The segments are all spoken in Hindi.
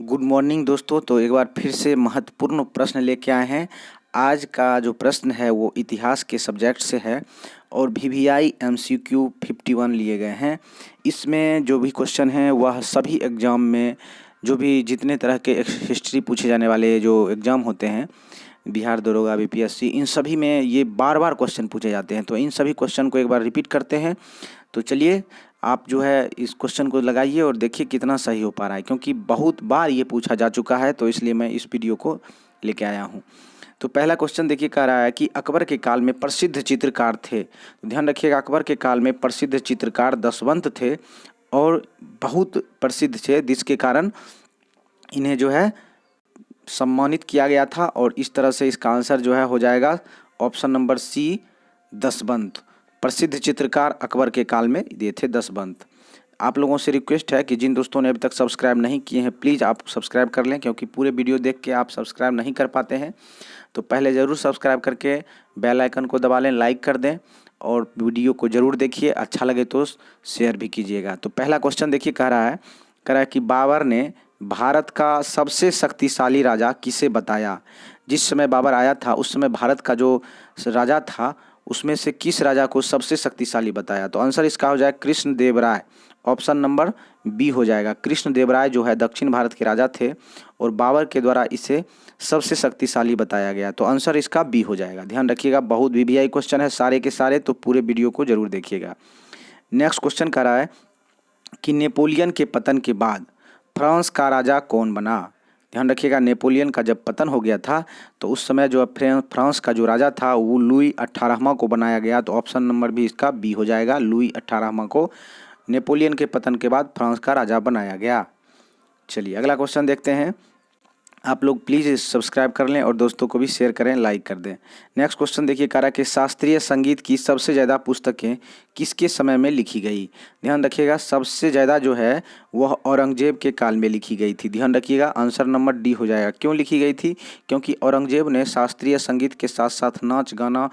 गुड मॉर्निंग दोस्तों। तो एक बार फिर से महत्वपूर्ण प्रश्न लेके आए हैं। आज का जो प्रश्न है वो इतिहास के सब्जेक्ट से है और VVI MCQ 51 लिए गए हैं। इसमें जो भी क्वेश्चन हैं वह सभी एग्ज़ाम में जो भी जितने तरह के हिस्ट्री पूछे जाने वाले जो एग्ज़ाम होते हैं, बिहार दरोगा, BPSC, इन सभी में ये बार बार क्वेश्चन पूछे जाते हैं। तो इन सभी क्वेश्चन को एक बार रिपीट करते हैं। तो चलिए आप जो है इस क्वेश्चन को लगाइए और देखिए कितना सही हो पा रहा है, क्योंकि बहुत बार ये पूछा जा चुका है, तो इसलिए मैं इस वीडियो को लेके आया हूँ। तो पहला क्वेश्चन देखिए, कह रहा है कि अकबर के काल में प्रसिद्ध चित्रकार थे। तो ध्यान रखिएगा, अकबर के काल में प्रसिद्ध चित्रकार दशवंत थे और बहुत प्रसिद्ध थे, जिसके कारण इन्हें जो है सम्मानित किया गया था। और इस तरह से इसका आंसर जो है हो जाएगा ऑप्शन नंबर सी, दशवंत। प्रसिद्ध चित्रकार अकबर के काल में दिए थे दशवंत। आप लोगों से रिक्वेस्ट है कि जिन दोस्तों ने अभी तक सब्सक्राइब नहीं किए हैं, प्लीज़ आप सब्सक्राइब कर लें, क्योंकि पूरे वीडियो देख के आप सब्सक्राइब नहीं कर पाते हैं। तो पहले ज़रूर सब्सक्राइब करके बेल आइकन को दबा लें, लाइक कर दें और वीडियो को ज़रूर देखिए। अच्छा लगे तो शेयर भी कीजिएगा। तो पहला क्वेश्चन देखिए, कह रहा है कि बाबर ने भारत का सबसे शक्तिशाली राजा किसे बताया। जिस समय बाबर आया था उस समय भारत का जो राजा था उसमें से किस राजा को सबसे शक्तिशाली बताया। तो आंसर इसका हो जाएगा कृष्णदेव राय। ऑप्शन नंबर बी हो जाएगा। कृष्णदेव राय जो है दक्षिण भारत के राजा थे और बाबर के द्वारा इसे सबसे शक्तिशाली बताया गया। तो आंसर इसका बी हो जाएगा। ध्यान रखिएगा, बहुत VVI क्वेश्चन है सारे के सारे, तो पूरे वीडियो को जरूर देखिएगा। नेक्स्ट क्वेश्चन कर रहा है कि नेपोलियन के पतन के बाद फ्रांस का राजा कौन बना। ध्यान रखिएगा, नेपोलियन का जब पतन हो गया था तो उस समय जो फ्रांस का जो राजा था वो लुई 18वां को बनाया गया। तो ऑप्शन नंबर भी इसका बी हो जाएगा। लुई 18वां को नेपोलियन के पतन के बाद फ्रांस का राजा बनाया गया। चलिए अगला क्वेश्चन देखते हैं। आप लोग प्लीज़ सब्सक्राइब कर लें और दोस्तों को भी शेयर करें, लाइक कर दें। नेक्स्ट क्वेश्चन देखिए, कह रहा है कि शास्त्रीय संगीत की सबसे ज़्यादा पुस्तकें किसके समय में लिखी गई। ध्यान रखिएगा, सबसे ज़्यादा जो है वह औरंगजेब के काल में लिखी गई थी। ध्यान रखिएगा, आंसर नंबर डी हो जाएगा। क्यों लिखी गई थी? क्योंकि औरंगजेब ने शास्त्रीय संगीत के साथ साथ नाच गाना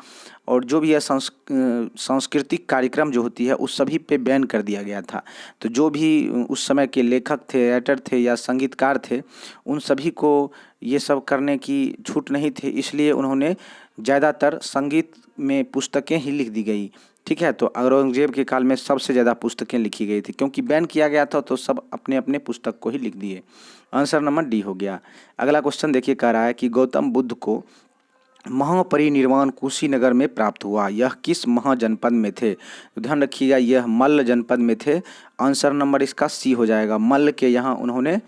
और जो भी है सांस्कृतिक कार्यक्रम जो होती है उस सभी पे बैन कर दिया गया था। तो जो भी उस समय के लेखक थे, राइटर थे या संगीतकार थे, उन सभी को ये सब करने की छूट नहीं थी, इसलिए उन्होंने ज़्यादातर संगीत में पुस्तकें ही लिख दी गई। ठीक है, तो औरंगजेब के काल में सबसे ज़्यादा पुस्तकें लिखी गई थी, क्योंकि बैन किया गया था तो सब अपने अपने पुस्तक को ही लिख दिए। आंसर नंबर डी हो गया। अगला क्वेश्चन देखिए, कह रहा है कि गौतम बुद्ध को महापरिनिर्वाण कुशीनगर में प्राप्त हुआ, यह किस महाजनपद में थे। तो ध्यान रखिएगा, यह मल्ल जनपद में थे। आंसर नंबर इसका सी हो जाएगा। मल्ल के यहाँ उन्होंने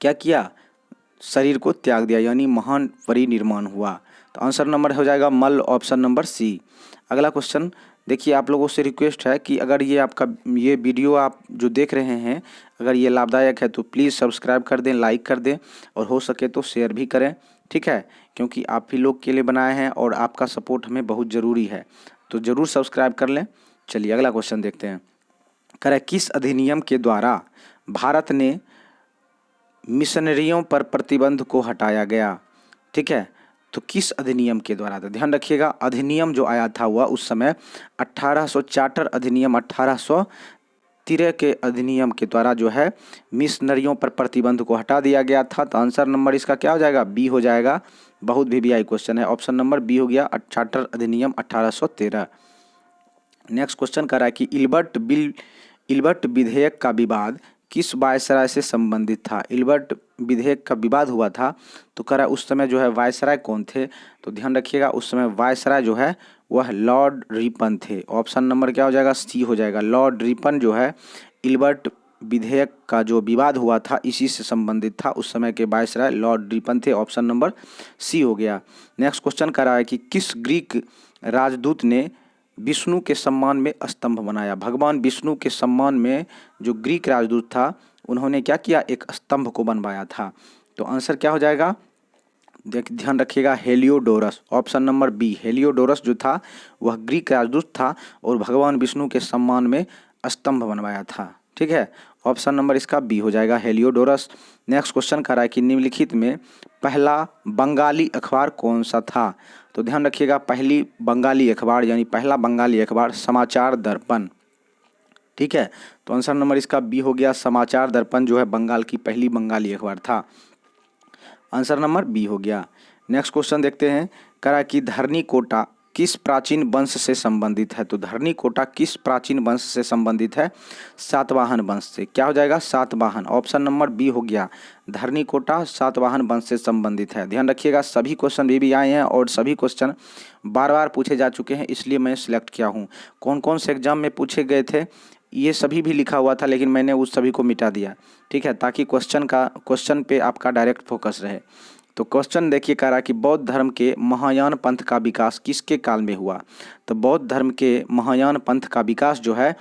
क्या किया, शरीर को त्याग दिया, यानी महान परिनिर्वाण हुआ। तो आंसर नंबर हो जाएगा मल्ल, ऑप्शन नंबर सी। अगला क्वेश्चन देखिए, आप लोगों से रिक्वेस्ट है कि अगर ये आपका ये वीडियो आप जो देख रहे हैं अगर ये लाभदायक है तो प्लीज़ सब्सक्राइब कर दें, लाइक कर दें और हो सके तो शेयर भी करें। ठीक है, क्योंकि आप ही लोग के लिए बनाए हैं और आपका सपोर्ट हमें बहुत ज़रूरी है, तो ज़रूर सब्सक्राइब कर लें। चलिए अगला क्वेश्चन देखते हैं। कह रहा है, किस अधिनियम के द्वारा भारत ने मिशनरियों पर प्रतिबंध को हटाया गया। ठीक है, तो किस अधिनियम के द्वारा था। ध्यान रखिएगा, अधिनियम जो आया था वह उस समय 1800 चार्टर अधिनियम 1813 के अधिनियम के द्वारा जो है मिशनरियों पर प्रतिबंध को हटा दिया गया था। तो आंसर नंबर इसका क्या हो जाएगा, बी हो जाएगा। बहुत VVI क्वेश्चन है, ऑप्शन नंबर बी हो गया, चार्टर अधिनियम 1813। नेक्स्ट क्वेश्चन कर रहा है कि इल्बर्ट विधेयक का विवाद किस वायसराय से संबंधित था। इल्बर्ट विधेयक का विवाद हुआ था, तो कह रहा है उस समय जो है वायसराय कौन थे। तो ध्यान रखिएगा, उस समय वायसराय जो है वह लॉर्ड रिपन थे। ऑप्शन नंबर क्या हो जाएगा, सी हो जाएगा। लॉर्ड रिपन जो है इल्बर्ट विधेयक का जो विवाद हुआ था इसी से संबंधित था। उस समय के वायसराय लॉर्ड रिपन थे। ऑप्शन नंबर सी हो गया। नेक्स्ट क्वेश्चन कर रहा है कि किस ग्रीक राजदूत ने विष्णु के सम्मान में स्तंभ बनाया। भगवान विष्णु के सम्मान में जो ग्रीक राजदूत था उन्होंने क्या किया, एक स्तंभ को बनवाया था। तो आंसर क्या हो जाएगा, ध्यान रखिएगा, Heliodorus. Option number B, Heliodorus जो था वह ग्रीक राजदूत था और भगवान विष्णु के सम्मान में स्तंभ बनवाया था। ठीक है, ऑप्शन नंबर इसका बी हो जाएगा, हेलियोडोरस। नेक्स्ट क्वेश्चन कर रहा है कि निम्नलिखित में पहला बंगाली अखबार कौन सा था। तो ध्यान रखिएगा, पहली बंगाली अखबार यानी पहला बंगाली अखबार समाचार दर्पण। ठीक है, तो आंसर नंबर इसका बी हो गया। समाचार दर्पण जो है बंगाल की पहली बंगाली अखबार था। आंसर नंबर बी हो गया। नेक्स्ट क्वेश्चन देखते हैं। करा कि धरनी कोटा किस प्राचीन वंश से संबंधित है? तो धरनी कोटा किस प्राचीन वंश से संबंधित है? सातवाहन वंश से। क्या हो जाएगा? सातवाहन। ऑप्शन नंबर बी हो गया। धरनी कोटा सातवाहन वंश से संबंधित है। ध्यान रखिएगा, सभी क्वेश्चन भी आए हैं और सभी क्वेश्चन बार बार पूछे जा चुके हैं, इसलिए मैं सिलेक्ट किया हूँ। कौन कौन से एग्जाम में पूछे गए थे ये सभी भी लिखा हुआ था, लेकिन मैंने उस सभी को मिटा दिया। ठीक है, ताकि क्वेश्चन पे आपका डायरेक्ट फोकस रहे। तो क्वेश्चन देखिए, कह रहा कि बौद्ध धर्म के महायान पंथ का विकास किसके काल में हुआ? तो बौद्ध धर्म के महायान पंथ का विकास जो है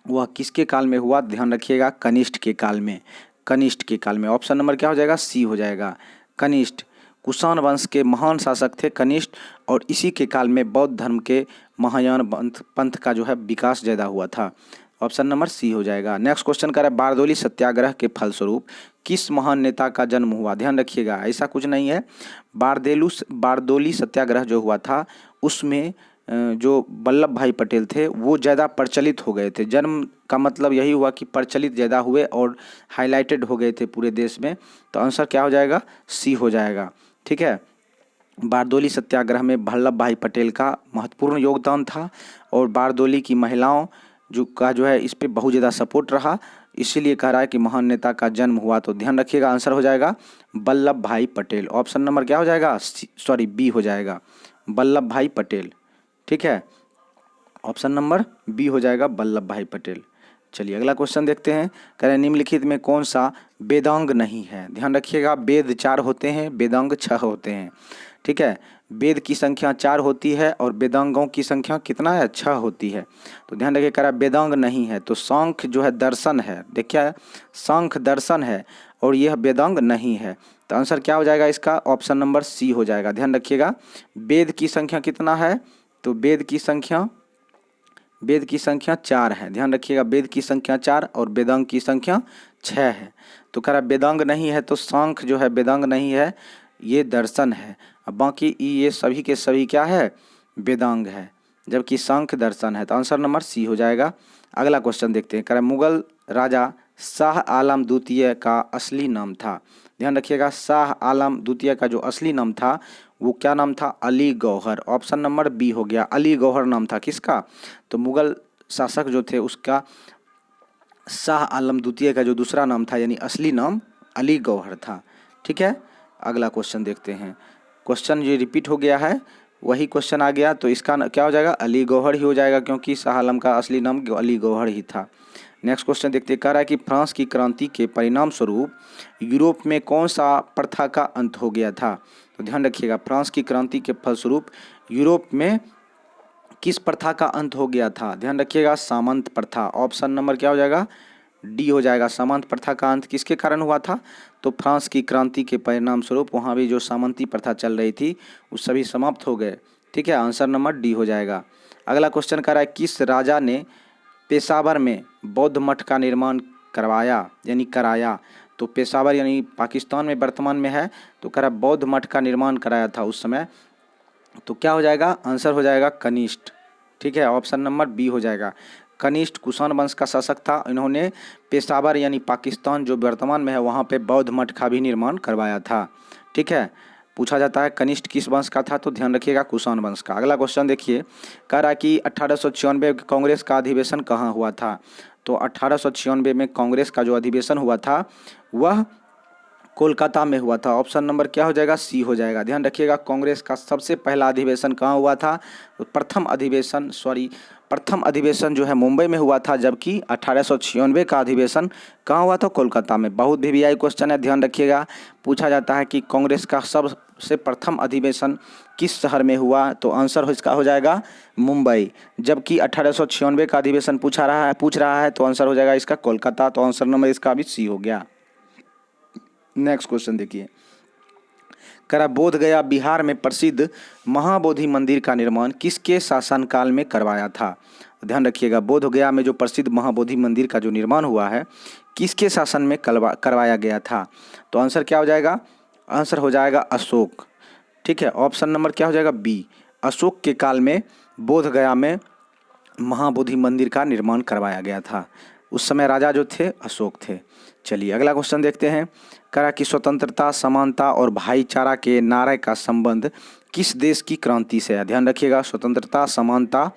वह किसके काल में हुआ? ध्यान रखिएगा, कनिष्ठ के काल में। कनिष्ठ के काल में। ऑप्शन नंबर क्या हो जाएगा? सी हो जाएगा, कनिष्ठ। कुषाण वंश के महान शासक थे कनिष्ठ, और इसी के काल में बौद्ध धर्म के महायान पंथ का जो है विकास ज़्यादा हुआ था। ऑप्शन नंबर सी हो जाएगा। नेक्स्ट क्वेश्चन कर रहा है, बारदोली सत्याग्रह के फलस्वरूप किस महान नेता का जन्म हुआ? ध्यान रखिएगा, ऐसा कुछ नहीं है। बारदोली सत्याग्रह जो हुआ था उसमें जो वल्लभ भाई पटेल थे वो ज़्यादा प्रचलित हो गए थे। जन्म का मतलब यही हुआ कि प्रचलित ज़्यादा हुए और हाईलाइटेड हो गए थे पूरे देश में। तो आंसर क्या हो जाएगा? सी हो जाएगा। ठीक है, बारदोली सत्याग्रह में वल्लभ भाई पटेल का महत्वपूर्ण योगदान था, और बारदोली की महिलाओं जो है इस पर बहुत ज़्यादा सपोर्ट रहा, इसीलिए कह रहा है कि महान नेता का जन्म हुआ। तो ध्यान रखिएगा, आंसर हो जाएगा वल्लभ भाई पटेल। ऑप्शन नंबर क्या हो जाएगा? सॉरी, बी हो जाएगा, वल्लभ भाई पटेल। ठीक है, ऑप्शन नंबर बी हो जाएगा, वल्लभ भाई पटेल। चलिए अगला क्वेश्चन देखते हैं। कह रहे निम्नलिखित में कौन सा वेदांग नहीं है? ध्यान रखिएगा, वेद 4 होते हैं, वेदांग 6 होते हैं। ठीक है, वेद की संख्या 4 होती है और वेदांगों की संख्या कितना है? 6 होती है। तो ध्यान रखिए, कह रहा वेदांग नहीं है, तो सांख्य जो है दर्शन है। देखिए, सांख्य दर्शन है और यह वेदांग नहीं है। तो आंसर क्या हो जाएगा इसका? ऑप्शन नंबर सी हो जाएगा। ध्यान रखिएगा, वेद की संख्या कितना है? तो वेद की संख्या 4 है। ध्यान रखिएगा, वेद की संख्या 4 और वेदांग की संख्या 6 है। तो कह रहा वेदांग नहीं है, तो सांख्य जो है वेदांग नहीं है, ये दर्शन है। अब बाकी ये सभी के सभी क्या है? वेदांग है, जबकि सांख्य दर्शन है। तो आंसर नंबर सी हो जाएगा। अगला क्वेश्चन देखते हैं। कह रहा मुगल राजा शाह आलम द्वितीय का असली नाम था? ध्यान रखिएगा, शाह आलम द्वितीय का जो असली नाम था वो क्या नाम था? Ali Gauhar. Option number B हो गया, अली गौहर नाम था किसका? तो मुगल शासक जो थे उसका शाह आलम द्वितीय का जो दूसरा नाम था यानी असली नाम अली गौहर था। ठीक है, अगला क्वेश्चन देखते हैं। क्वेश्चन ये रिपीट हो गया है, वही क्वेश्चन आ गया, तो इसका क्या हो जाएगा? अली गौहर ही हो जाएगा, क्योंकि शाह आलम का असली नाम अली गौहर ही था। नेक्स्ट क्वेश्चन देखते हैं। कह रहा है कि फ्रांस की क्रांति के परिणाम स्वरूप यूरोप में कौन सा प्रथा का अंत हो गया था? तो ध्यान रखिएगा, फ्रांस की क्रांति के फलस्वरूप यूरोप में किस प्रथा का अंत हो गया था? ध्यान रखिएगा, सामंत प्रथा। ऑप्शन नंबर क्या हो जाएगा? डी हो जाएगा। सामंत प्रथा का अंत किसके कारण हुआ था? तो फ्रांस की क्रांति के परिणाम स्वरूप वहाँ भी जो सामंती प्रथा चल रही थी वो सभी समाप्त हो गए। ठीक है, आंसर नंबर डी हो जाएगा। अगला क्वेश्चन कर रहा है, किस राजा ने पेशावर में बौद्ध मठ का निर्माण कराया? तो पेशावर यानी पाकिस्तान में वर्तमान में है, तो कह रहा बौद्ध मठ का निर्माण कराया था उस समय। तो क्या हो जाएगा? आंसर हो जाएगा कनिष्ठ। ठीक है, ऑप्शन नंबर बी हो जाएगा। कनिष्ठ कुषाण वंश का शासक था, इन्होंने पेशावर यानी पाकिस्तान जो वर्तमान में है वहाँ पे बौद्ध मठ का भी निर्माण करवाया था। ठीक है, पूछा जाता है कनिष्ठ किस वंश का था? तो ध्यान रखिएगा, कुषाण वंश का। अगला क्वेश्चन देखिए, कह रहा कि 1896 कांग्रेस का अधिवेशन कहाँ हुआ था? तो 1896 में कांग्रेस का जो अधिवेशन हुआ था वह कोलकाता में हुआ था। ऑप्शन नंबर क्या हो जाएगा? सी हो जाएगा। ध्यान रखिएगा, कांग्रेस का सबसे पहला अधिवेशन कहाँ हुआ था? तो प्रथम अधिवेशन जो है मुंबई में हुआ था, जबकि 1896 का अधिवेशन कहाँ हुआ था? कोलकाता में। बहुत VVI क्वेश्चन है, ध्यान रखिएगा। पूछा जाता है कि कांग्रेस का सबसे प्रथम अधिवेशन किस शहर में हुआ? तो आंसर इसका हो जाएगा मुंबई, जबकि 1896 का अधिवेशन पूछ रहा है, तो आंसर हो जाएगा इसका कोलकाता। तो आंसर नंबर इसका भी सी हो गया। नेक्स्ट क्वेश्चन देखिए, करा बोध गया बिहार में प्रसिद्ध महाबोधि मंदिर का निर्माण किसके शासनकाल में करवाया था? ध्यान रखिएगा, बोध गया में जो प्रसिद्ध महाबोधि मंदिर का जो निर्माण हुआ है किसके शासन में करवाया गया था? तो आंसर क्या हो जाएगा? आंसर हो जाएगा अशोक। ठीक है, ऑप्शन नंबर क्या हो जाएगा? बी। अशोक के काल में बोध गया में महाबोधि मंदिर का निर्माण करवाया गया था। उस समय राजा जो थे अशोक थे। चलिए अगला क्वेश्चन देखते हैं। करा कि स्वतंत्रता, समानता और भाईचारा के नारे का संबंध किस देश की क्रांति से है? ध्यान रखिएगा, स्वतंत्रता, समानता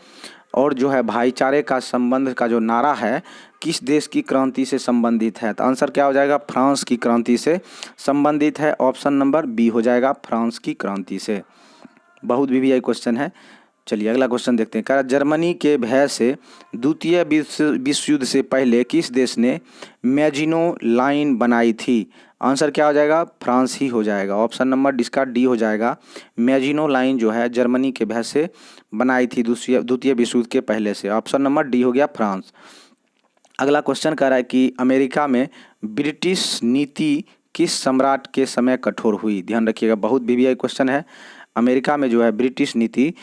और जो है भाईचारे का संबंध का जो नारा है किस देश की क्रांति से संबंधित है? तो आंसर क्या हो जाएगा? फ्रांस की क्रांति से संबंधित है। ऑप्शन नंबर बी हो जाएगा, फ्रांस की क्रांति से। बहुत वीवीआई क्वेश्चन है। चलिए अगला क्वेश्चन देखते हैं। कहा जर्मनी के भय से द्वितीय विश्व युद्ध से पहले किस देश ने मैजिनो लाइन बनाई थी? आंसर क्या हो जाएगा? फ्रांस ही हो जाएगा। ऑप्शन नंबर इसका डी हो जाएगा। मैजिनो लाइन जो है जर्मनी के भय से बनाई थी द्वितीय विश्व युद्ध के पहले से। ऑप्शन नंबर डी हो गया, फ्रांस। अगला क्वेश्चन कह रहा है कि अमेरिका में ब्रिटिश नीति किस सम्राट के समय कठोर हुई? ध्यान रखिएगा, बहुत वीवीआई क्वेश्चन है। अमेरिका में जो है ब्रिटिश नीति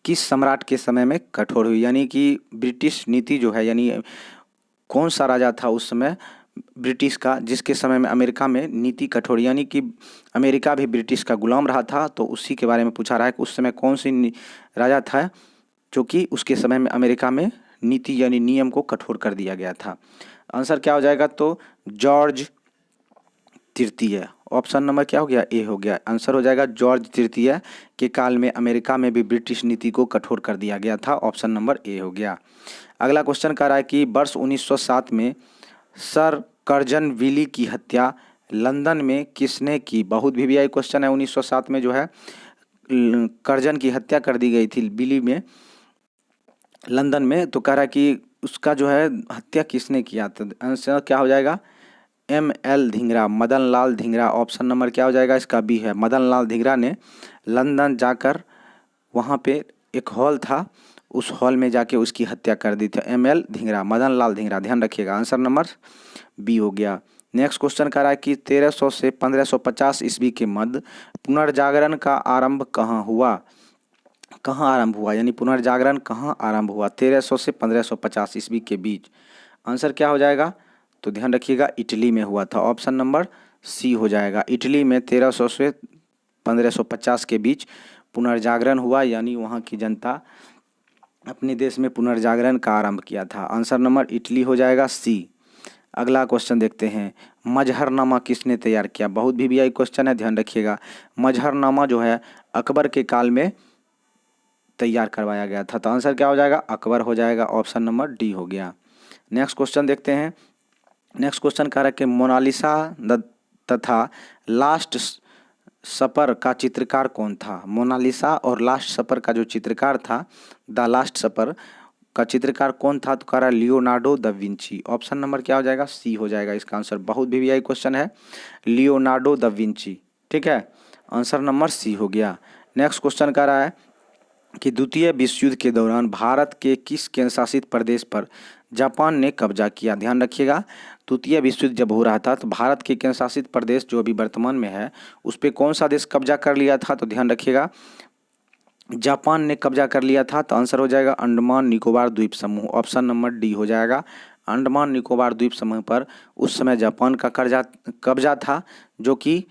किस सम्राट के समय में कठोर हुई? यानी कि ब्रिटिश नीति जो है, यानी कौन सा राजा था उस समय ब्रिटिश का जिसके समय में अमेरिका में नीति कठोर, यानी कि अमेरिका भी ब्रिटिश का गुलाम रहा था, तो उसी के बारे में पूछा रहा है कि उस समय कौन सी राजा था जो कि उसके समय में अमेरिका में नीति यानी नियम को कठोर कर दिया गया था। आंसर क्या हो जाएगा? तो जॉर्ज तृतीय। ऑप्शन नंबर क्या हो गया? ए हो गया। आंसर हो जाएगा जॉर्ज तृतीय के काल में अमेरिका में भी ब्रिटिश नीति को कठोर कर दिया गया था। ऑप्शन नंबर ए हो गया। अगला क्वेश्चन कह रहा है कि वर्ष 1907 में सर कर्जन विली की हत्या लंदन में किसने की? बहुत वीवीआई क्वेश्चन है। 1907 में जो है कर्जन की हत्या कर दी गई थी विली में, लंदन में। तो कह रहा है कि उसका जो है हत्या किसने किया? तो आंसर क्या हो जाएगा? ML Dhingra, Madan Lal Dhingra. Option number क्या हो जाएगा? इसका बी है। मदन लाल धिंगरा ने लंदन जाकर वहाँ पे एक हॉल था, उस हॉल में जाके उसकी हत्या कर दी थी। ML धिंगरा, मदन लाल धिंगरा। ध्यान रखिएगा, आंसर नंबर बी हो गया। नेक्स्ट क्वेश्चन कह रहा है कि 1300 से 1550 ईस्वी के मध्य पुनर्जागरण का आरंभ कहाँ हुआ? कहाँ आरंभ हुआ, यानी पुनर्जागरण कहाँ आरंभ हुआ 1300 से 1550 ईस्वी के बीच? आंसर क्या हो जाएगा? तो ध्यान रखिएगा, इटली में हुआ था। ऑप्शन नंबर सी हो जाएगा। इटली में 1300 से 1550 के बीच पुनर्जागरण हुआ, यानी वहाँ की जनता अपने देश में पुनर्जागरण का आरंभ किया था। आंसर नंबर इटली हो जाएगा, सी। अगला क्वेश्चन देखते हैं। मजहरनामा किसने तैयार किया? बहुत वीवीआई क्वेश्चन है, ध्यान रखिएगा। मजहरनामा जो है अकबर के काल में तैयार करवाया गया था। तो आंसर क्या हो जाएगा? अकबर हो जाएगा। ऑप्शन नंबर डी हो गया। नेक्स्ट क्वेश्चन देखते हैं। नेक्स्ट क्वेश्चन कह रहा है कि मोनालिसा तथा लास्ट सपर का चित्रकार कौन था? मोनालिसा और लास्ट सपर का जो चित्रकार था, द लास्ट सपर का चित्रकार कौन था? तो कह रहा है Leonardo da Vinci. Option number क्या हो जाएगा? सी हो जाएगा इसका आंसर। बहुत वीवीआई क्वेश्चन है, लियोनार्डो दा विंची। ठीक है, आंसर नंबर सी हो गया। नेक्स्ट क्वेश्चन कह रहा है कि द्वितीय विश्व युद्ध के दौरान भारत के किस केंद्र शासित प्रदेश पर जापान ने कब्जा किया? ध्यान रखिएगा, द्वितीय विश्व युद्ध जब हो रहा था तो भारत के केंद्र शासित प्रदेश जो अभी वर्तमान में है उस पर कौन सा देश कब्जा कर लिया था? तो ध्यान रखिएगा, जापान ने कब्जा कर लिया था। तो आंसर हो जाएगा अंडमान निकोबार द्वीप समूह। ऑप्शन नंबर डी हो जाएगा। अंडमान निकोबार द्वीप समूह पर उस समय जापान का कब्जा था, जो कि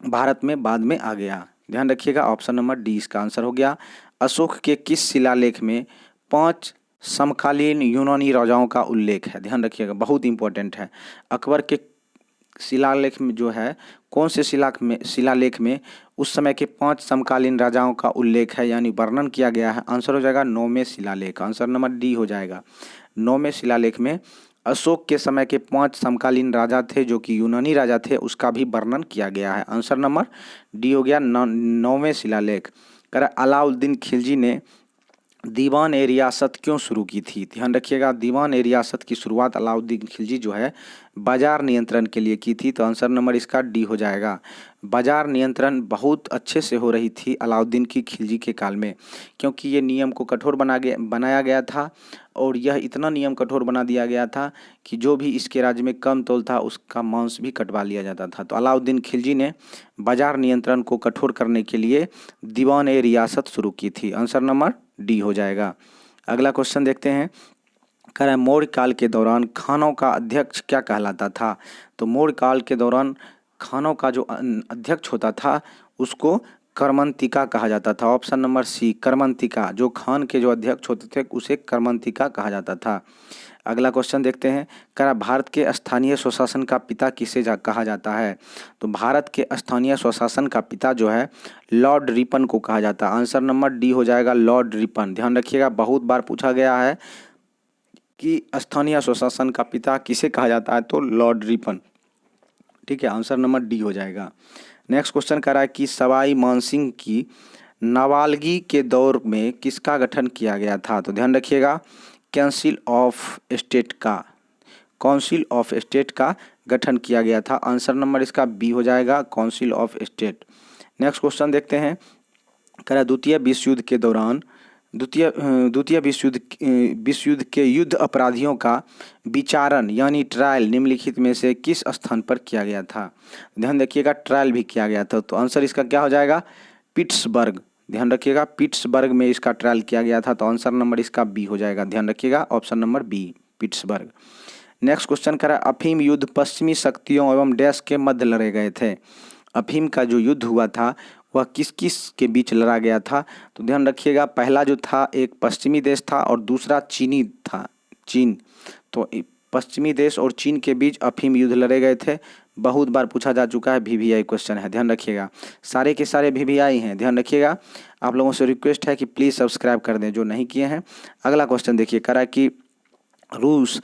भारत में बाद में आ गया। ध्यान रखिएगा, ऑप्शन नंबर डी इसका आंसर हो गया। अशोक के किस शिलालेख में 5 समकालीन यूनानी राजाओं का उल्लेख है? ध्यान रखिएगा, बहुत इंपॉर्टेंट है। अकबर के शिलालेख में जो है, कौन से शिलालेख में उस समय के 5 समकालीन राजाओं का उल्लेख है, यानी वर्णन किया गया है? आंसर हो जाएगा 9वें शिलालेख। आंसर नंबर डी हो जाएगा। 9वें शिलालेख में अशोक के समय के 5 समकालीन राजा थे जो कि यूनानी राजा थे, उसका भी वर्णन किया गया है। आंसर नंबर डी हो गया, 9वें शिलालेख। कर अलाउद्दीन खिलजी ने दीवान ए रियासत क्यों शुरू की थी? ध्यान रखिएगा, दीवान ए रियासत की शुरुआत अलाउद्दीन खिलजी जो है बाजार नियंत्रण के लिए की थी। तो आंसर नंबर इसका डी हो जाएगा। बाजार नियंत्रण बहुत अच्छे से हो रही थी अलाउद्दीन की खिलजी के काल में, क्योंकि ये नियम को कठोर बनाया गया था, और यह इतना नियम कठोर बना दिया गया था कि जो भी इसके राज्य में कम तौल था उसका मांस भी कटवा लिया जाता था। तो अलाउद्दीन खिलजी ने बाजार नियंत्रण को कठोर करने के लिए दीवान ए रियासत शुरू की थी। आंसर नंबर डी हो जाएगा। अगला क्वेश्चन देखते हैं। कह रहा है मौर्य काल के दौरान खानों का अध्यक्ष क्या कहलाता था? तो मौर्य काल के दौरान खानों का जो अध्यक्ष होता था उसको करमंतिका कहा जाता था। ऑप्शन नंबर सी करमंतिका, जो खान के जो अध्यक्ष होते थे उसे करमंतिका कहा जाता था। अगला क्वेश्चन देखते हैं, करा भारत के स्थानीय स्वशासन का पिता किसे कहा जाता है? तो भारत के स्थानीय स्वशासन का पिता जो है लॉर्ड रिपन को कहा जाता है। आंसर नंबर डी हो जाएगा लॉर्ड रिपन। ध्यान रखिएगा, बहुत बार पूछा गया है कि स्थानीय स्वशासन का पिता किसे कहा जाता है, तो लॉर्ड रिपन। ठीक है, आंसर नंबर डी हो जाएगा। नेक्स्ट क्वेश्चन कह रहा है कि सवाई मानसिंह की नाबालगी के दौर में किसका गठन किया गया था? तो ध्यान रखिएगा, काउंसिल ऑफ स्टेट का गठन किया गया था। आंसर नंबर इसका बी हो जाएगा, council of state. Next question देखते हैं, कह रहा द्वितीय विश्व युद्ध के दौरान द्वितीय विश्व युद्ध के युद्ध अपराधियों का विचारण यानी ट्रायल निम्नलिखित में से किस स्थान पर किया गया था? ध्यान रखिएगा, ट्रायल भी किया गया था। तो आंसर इसका क्या हो जाएगा? पिट्सबर्ग। ध्यान रखिएगा, पिट्सबर्ग में इसका ट्रायल किया गया था। तो आंसर नंबर इसका बी हो जाएगा। ध्यान रखिएगा, option number B Pittsburgh. Next question करा अफीम युद्ध पश्चिमी शक्तियों एवं डैश के मध्य लड़े गए थे। अफीम का जो युद्ध हुआ था वह किस किस के बीच लड़ा गया था? तो ध्यान रखिएगा, पहला जो था एक पश्चिमी देश था और दूसरा चीनी था, चीन। तो पश्चिमी देश और चीन के बीच अफीम युद्ध लड़े गए थे। बहुत बार पूछा जा चुका है, वीवीआई क्वेश्चन है। ध्यान रखिएगा, सारे के सारे वीवीआई हैं। ध्यान रखिएगा, आप लोगों से रिक्वेस्ट है कि प्लीज़ सब्सक्राइब कर दें जो नहीं किए हैं। अगला क्वेश्चन देखिए, कह रहा है कि रूस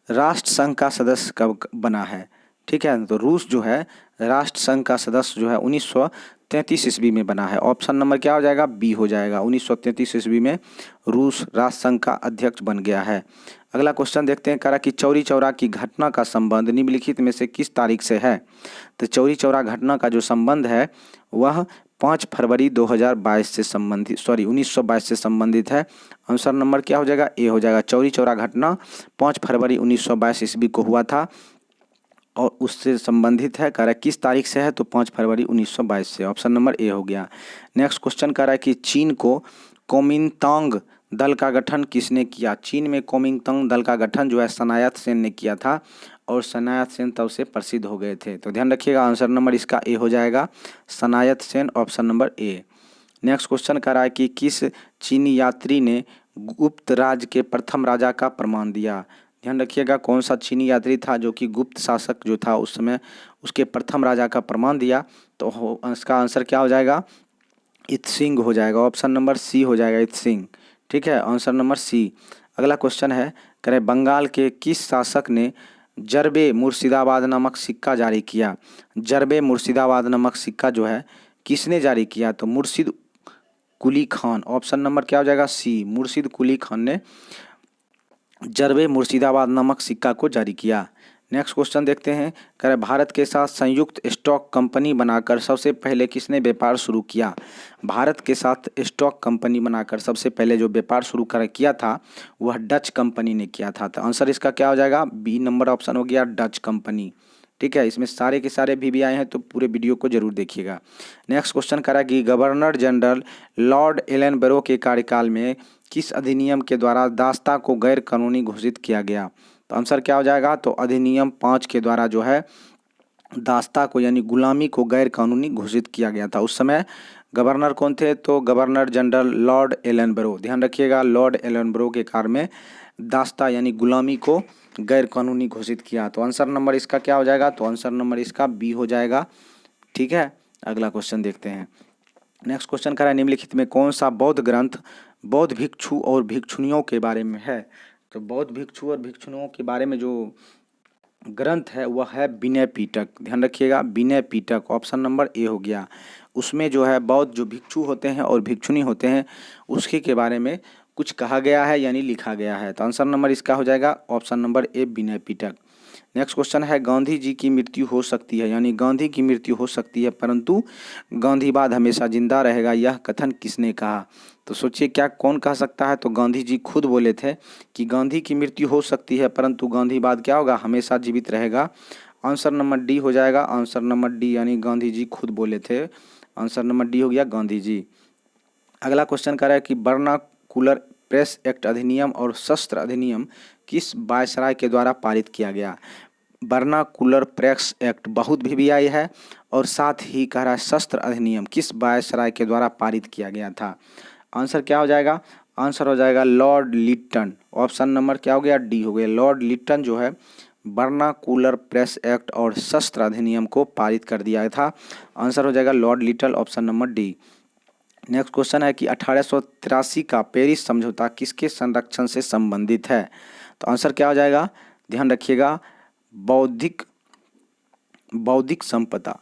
राष्ट्र संघ का सदस्य कब बना है? ठीक है, तो रूस जो है राष्ट्र संघ का सदस्य जो है 1933 ईस्वी में बना है। ऑप्शन नंबर क्या हो जाएगा? बी हो जाएगा। 1933 ईस्वी में रूस राष्ट्र संघ का अध्यक्ष बन गया है। अगला क्वेश्चन देखते हैं, करा कि चौरी चौरा की घटना का संबंध निम्नलिखित में से किस तारीख से है? तो चौरी चौरा घटना का जो संबंध है वह 5 फरवरी 2022 से संबंधित 1922 से संबंधित है। आंसर नंबर क्या हो जाएगा? ए हो जाएगा। चौरी चौरा घटना 5 फरवरी 1922 ईस्वी को हुआ था और उससे संबंधित है। कह रहा है किस तारीख से है? तो 5 फरवरी 1922 से। ऑप्शन नंबर ए हो गया। नेक्स्ट क्वेश्चन कह रहा है कि चीन को कोमिंतांग दल का गठन किसने किया? चीन में कोमिंतांग दल का गठन जो है सनायत सेन ने किया था और सनायत सेन तब से प्रसिद्ध हो गए थे। तो ध्यान रखिएगा, आंसर नंबर इसका ए हो जाएगा, Sanayat Sen. Option number A. Next question कह रहा है कि किस चीनी यात्री ने गुप्त राज के प्रथम राजा का प्रमाण दिया? ध्यान रखिएगा, कौन सा चीनी यात्री था जो कि गुप्त शासक जो था उस समय उसके प्रथम राजा का प्रमाण दिया? तो इसका आंसर क्या हो जाएगा? इत्सिंग हो जाएगा। ऑप्शन नंबर सी हो जाएगा, इत्सिंग। ठीक है, आंसर नंबर सी। अगला क्वेश्चन है, करें बंगाल के किस शासक ने जरबे मुर्शिदाबाद नामक सिक्का जारी किया? जरबे मुर्शिदाबाद नामक सिक्का जो है किसने जारी किया? तो मुर्शिद कुली खान। ऑप्शन नंबर क्या हो जाएगा? सी, मुर्शिद कुली खान ने जरबे मुर्शिदाबाद नामक सिक्का को जारी किया। नेक्स्ट क्वेश्चन देखते हैं, कह भारत के साथ संयुक्त स्टॉक कंपनी बनाकर सबसे पहले किसने व्यापार शुरू किया? भारत के साथ स्टॉक कंपनी बनाकर सबसे पहले जो व्यापार शुरू किया था वह डच कंपनी ने किया था। तो आंसर इसका क्या हो जाएगा? बी नंबर ऑप्शन हो गया, डच कंपनी। ठीक है, इसमें सारे के सारे भी आए हैं तो पूरे वीडियो को जरूर देखिएगा। नेक्स्ट क्वेश्चन करा कि गवर्नर जनरल लॉर्ड एलन के कार्यकाल में किस अधिनियम के द्वारा दास्ता को गैर कानूनी घोषित किया गया? तो आंसर क्या हो जाएगा? तो अधिनियम 5 के द्वारा जो है दास्ता को यानी गुलामी को गैर कानूनी घोषित किया गया था। उस समय गवर्नर कौन थे? तो गवर्नर जनरल लॉर्ड एलन बैरो। ध्यान रखिएगा, लॉर्ड एलन बैरो के काल में दास्ता यानी गुलामी को गैर कानूनी घोषित किया। तो आंसर नंबर इसका क्या हो जाएगा? तो आंसर नंबर इसका बी हो जाएगा। ठीक है, अगला क्वेश्चन देखते हैं। नेक्स्ट क्वेश्चन कह रहा है निम्नलिखित में कौन सा बौद्ध ग्रंथ बौद्ध भिक्षु और भिक्षुणियों के बारे में है? तो बौद्ध भिक्षु और भिक्षुणियों के बारे में जो ग्रंथ है वह है विनय पिटक। ध्यान रखिएगा, विनय पिटक। ऑप्शन नंबर ए हो गया। उसमें जो है बौद्ध जो भिक्षु होते हैं और भिक्षुणी होते हैं उसके के बारे में कुछ कहा गया है यानी लिखा गया है। तो आंसर नंबर इसका हो जाएगा ऑप्शन नंबर ए, विनय पिटक। नेक्स्ट क्वेश्चन है गांधी जी की मृत्यु हो सकती है यानी गांधी की मृत्यु हो सकती है परंतु गांधीवाद हमेशा जिंदा रहेगा, यह कथन किसने कहा? तो सोचिए क्या कौन कह सकता है? तो गांधी जी खुद बोले थे कि गांधी की मृत्यु हो सकती है परंतु गांधीवाद क्या होगा? हमेशा जीवित रहेगा। आंसर नंबर डी हो जाएगा, आंसर नंबर डी यानी गांधी जी खुद बोले थे। आंसर नंबर डी हो गया, गांधी जी। अगला क्वेश्चन कह रहा है कि वर्नाकुलर प्रेस एक्ट अधिनियम और शस्त्र अधिनियम किस वायसराय के द्वारा पारित किया गया? वर्नाकुलर प्रेस एक्ट बहुत वीवीआई है। और साथ ही कह रहा है शस्त्र अधिनियम किस वायसराय के द्वारा पारित किया गया था। आंसर क्या हो जाएगा, आंसर हो जाएगा लॉर्ड लिट्टन। ऑप्शन नंबर क्या हो गया, डी हो गया। लॉर्ड लिट्टन जो है वर्नाकुलर प्रेस एक्ट और शस्त्र अधिनियम को पारित कर दिया था। आंसर हो जाएगा Lord Lytton, option number D. Next question है कि 1883 का पेरिस समझौता किसके संरक्षण से संबंधित है। तो आंसर क्या हो जाएगा, ध्यान रखिएगा, बौद्धिक संपदा।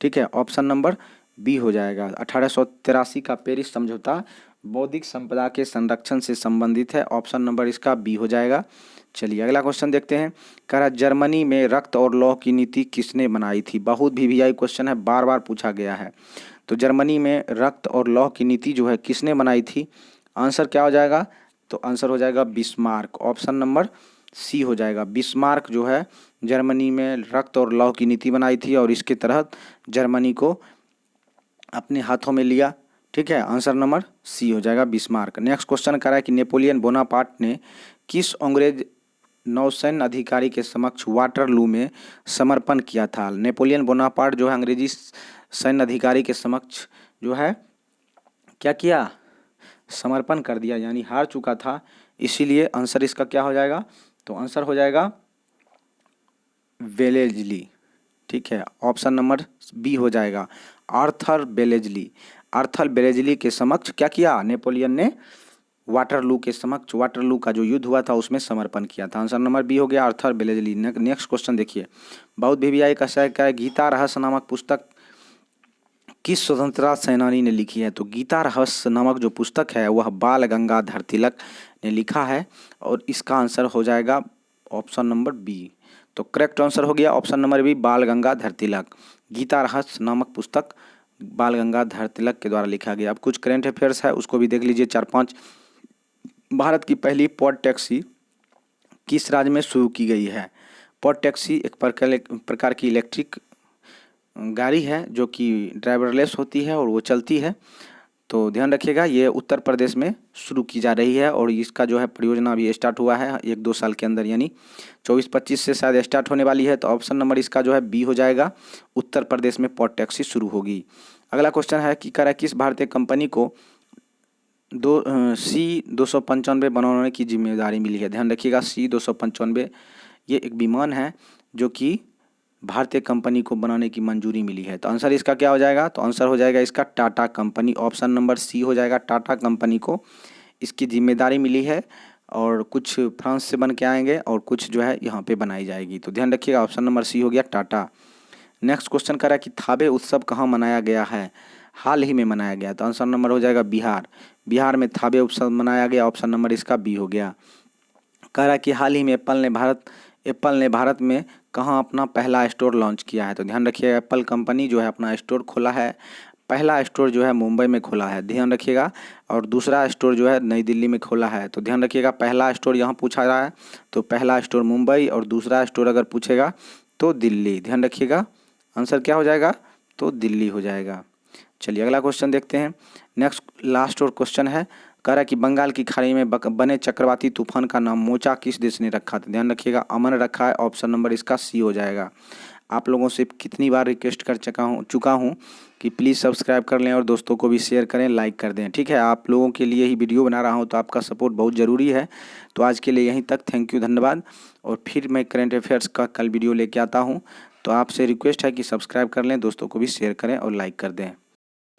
ठीक है, ऑप्शन नंबर बी हो जाएगा। 1883 का पेरिस समझौता बौद्धिक संपदा के संरक्षण से संबंधित है। ऑप्शन नंबर इसका बी हो जाएगा। चलिए अगला क्वेश्चन देखते हैं। कह रहा जर्मनी में रक्त और लौह की नीति किसने बनाई थी। बहुत वीवीआई क्वेश्चन है, बार बार पूछा गया है। तो जर्मनी में रक्त और लौह की नीति जो है किसने बनाई थी। आंसर क्या हो जाएगा, तो आंसर हो जाएगा बिस्मार्क। ऑप्शन नंबर सी हो जाएगा। बिस्मार्क जो है जर्मनी में रक्त और लौह की नीति बनाई थी और इसके तहत जर्मनी को अपने हाथों में लिया। ठीक है, आंसर नंबर सी हो जाएगा बिस्मार्क। नेक्स्ट क्वेश्चन कर रहा है कि नेपोलियन बोनापार्ट ने किस अंग्रेज नौसैन्य अधिकारी के समक्ष वाटरलू में समर्पण किया था। नेपोलियन बोनापार्ट जो है अंग्रेजी सैन्य अधिकारी के समक्ष जो है क्या किया, समर्पण कर दिया, यानी हार चुका था। इसीलिए आंसर इसका क्या हो जाएगा, तो आंसर हो जाएगा वेलेजली। ठीक है, ऑप्शन नंबर बी हो जाएगा आर्थर बेलेजली। आर्थर बेलेजली के समक्ष क्या किया, नेपोलियन ने वाटरलू के समक्ष, वाटरलू का जो युद्ध हुआ था उसमें समर्पण किया था। आंसर नंबर बी हो गया आर्थर बेलेजली। नेक्स्ट क्वेश्चन देखिए, बहुत वीवीआई का है गीता रहस्य नामक पुस्तक किस स्वतंत्रता सेनानी ने लिखी है। तो गीता रहस्य नामक जो पुस्तक है वह बाल गंगाधर तिलक ने लिखा है और इसका आंसर हो जाएगा ऑप्शन नंबर बी। तो करेक्ट आंसर हो गया ऑप्शन नंबर बी, बाल गंगाधर तिलक। गीता रहस्य नामक पुस्तक बाल गंगाधर तिलक के द्वारा लिखा गया। अब कुछ करेंट अफेयर्स है उसको भी देख लीजिए 4-5। भारत की पहली पॉड टैक्सी किस राज्य में शुरू की गई है। पॉड टैक्सी एक प्रकार की इलेक्ट्रिक गाड़ी है जो कि ड्राइवरलेस होती है और वो चलती है। तो ध्यान रखिएगा, ये उत्तर प्रदेश में शुरू की जा रही है और इसका जो है परियोजना अभी स्टार्ट हुआ है 1-2 साल के अंदर, यानी 24-25 से शायद स्टार्ट होने वाली है। तो ऑप्शन नंबर इसका जो है बी हो जाएगा, उत्तर प्रदेश में पॉड टैक्सी शुरू होगी। अगला क्वेश्चन है कि कह रहा है किस भारतीय कंपनी को C-295 बनाने की जिम्मेदारी मिली है। ध्यान रखिएगा, C-295 ये एक विमान है जो कि भारतीय कंपनी को बनाने की मंजूरी मिली है। तो आंसर इसका क्या हो जाएगा, तो आंसर हो जाएगा इसका Tata company. Option number C हो जाएगा, टाटा कंपनी को इसकी जिम्मेदारी मिली है और कुछ फ्रांस से बन के आएंगे और कुछ जो है यहाँ पे बनाई जाएगी। तो ध्यान रखिएगा ऑप्शन नंबर सी हो गया टाटा। नेक्स्ट क्वेश्चन कर रहा है कि थाबे उत्सव कहाँ मनाया गया है। हाल ही में मनाया गया। तो आंसर नंबर हो जाएगा बिहार। बिहार में थाबे उत्सव मनाया गया। ऑप्शन नंबर इसका बी हो गया। कह रहा है कि हाल ही में एप्पल ने भारत में कहाँ अपना पहला स्टोर लॉन्च किया है। तो ध्यान रखिएगा, एप्पल कंपनी जो है अपना स्टोर खोला है। पहला स्टोर जो है मुंबई में खोला है, ध्यान रखिएगा, और दूसरा स्टोर जो है नई दिल्ली में खोला है। तो ध्यान रखिएगा, पहला स्टोर यहाँ पूछा रहा है तो पहला स्टोर मुंबई और दूसरा स्टोर अगर पूछेगा तो दिल्ली। ध्यान रखिएगा, आंसर क्या हो जाएगा, तो दिल्ली हो जाएगा। चलिए अगला क्वेश्चन देखते हैं। नेक्स्ट लास्ट और क्वेश्चन है, कह रहा है कि बंगाल की खाड़ी में बने चक्रवाती तूफान का नाम मोचा किस देश ने रखा था। ध्यान रखिएगा, अमन रखा है। ऑप्शन नंबर इसका सी हो जाएगा। आप लोगों से कितनी बार रिक्वेस्ट कर चुका हूँ कि प्लीज़ सब्सक्राइब कर लें और दोस्तों को भी शेयर करें, लाइक कर दें। ठीक है, आप लोगों के लिए ही वीडियो बना रहा हूँ तो आपका सपोर्ट बहुत ज़रूरी है। तो आज के लिए यहीं तक, थैंक यू, धन्यवाद। और फिर मैं करेंट अफेयर्स का कल वीडियो लेके आता हूँ। तो आपसे रिक्वेस्ट है कि सब्सक्राइब कर लें, दोस्तों को भी शेयर करें और लाइक कर दें।